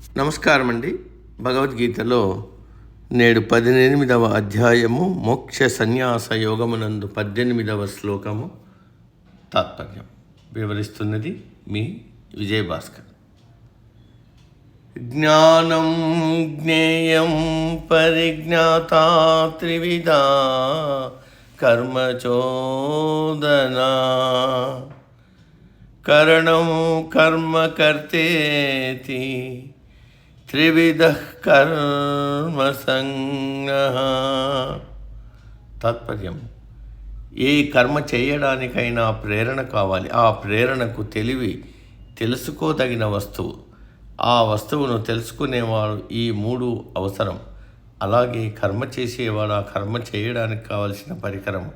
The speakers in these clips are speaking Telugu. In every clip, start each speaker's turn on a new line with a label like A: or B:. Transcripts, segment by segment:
A: నమస్కారం అండి. భగవద్గీతలో నేడు 18వ అధ్యాయము మోక్ష సన్యాస యోగమునందు 18వ శ్లోకము తాత్పర్యం వివరిస్తున్నది మీ విజయభాస్కర్. జ్ఞానం జ్ఞేయం పరిజ్ఞాతా త్రివిధా కర్మచోదనా కరణం కర్మ కర్తేతి త్రివిధః కర్మ సంజ్ఞః. తాత్పర్యం: ఏ కర్మ చేయడానికైనా ప్రేరణ కావాలి. ఆ ప్రేరణకు తెలివి, తెలుసుకోదగిన వస్తువు, ఆ వస్తువును తెలుసుకునేవాడు, ఈ మూడు అవసరం. అలాగే కర్మ చేసేవాడు ఆ కర్మ చేయడానికి కావలసిన పరికరము,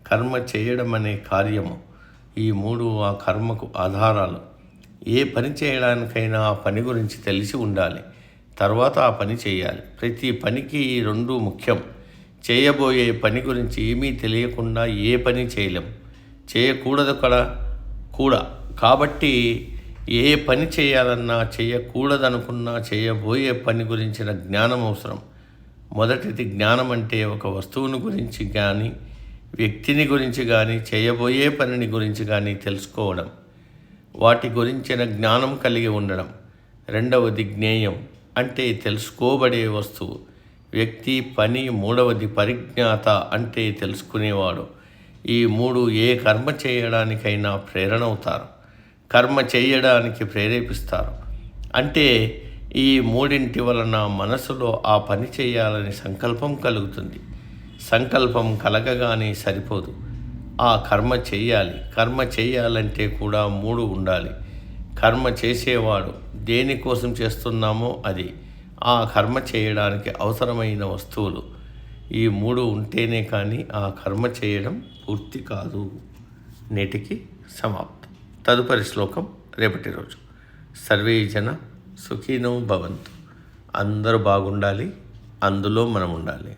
A: కర్మ చేయడం అనే కార్యము. ఈ మూడు ఆ కర్మకు ఆధారాలు. ఏ పని చేయడానికైనా ఆ పని గురించి తెలిసి ఉండాలి, తర్వాత ఆ పని చేయాలి. ప్రతి పనికి ఈ రెండు ముఖ్యం. చేయబోయే పని గురించి ఏమీ తెలియకుండా ఏ పని చేయలేం, చేయకూడదు కూడా. కాబట్టి ఏ పని చేయాలన్నా, చేయకూడదనుకున్నా చేయబోయే పని గురించిన జ్ఞానం అవసరం. మొదటిది జ్ఞానం అంటే ఒక వస్తువుని గురించి కానీ, వ్యక్తిని గురించి కానీ, చేయబోయే పనిని గురించి కానీ తెలుసుకోవడం, వాటి గురించిన జ్ఞానం కలిగి ఉండడం. రెండవది జ్ఞేయం అంటే తెలుసుకోబడే వస్తువు, వ్యక్తి, పని. మూడవది పరిజ్ఞాత అంటే తెలుసుకునేవాడు. ఈ మూడు ఏ కర్మ చేయడానికైనా ప్రేరణ అవుతారు, కర్మ చేయడానికి ప్రేరేపిస్తారు. అంటే ఈ మూడింటి వలన మనసులో ఆ పని చేయాలని సంకల్పం కలుగుతుంది. సంకల్పం కలగగానే సరిపోదు, ఆ కర్మ చేయాలి. కర్మ చేయాలంటే కూడా మూడు ఉండాలి. కర్మ చేసేవాడు దేనికోసం చేస్తున్నామో అది, ఆ కర్మ చేయడానికి అవసరమైన వస్తువులు, ఈ మూడు ఉంటేనే కానీ ఆ కర్మ చేయడం పూర్తి కాదు. నేటికి సమాప్తం. తదుపరి శ్లోకం రేపటి రోజు. సర్వే జన సుఖినో భవంతు. అందరూ బాగుండాలి, అందులో మనం ఉండాలి.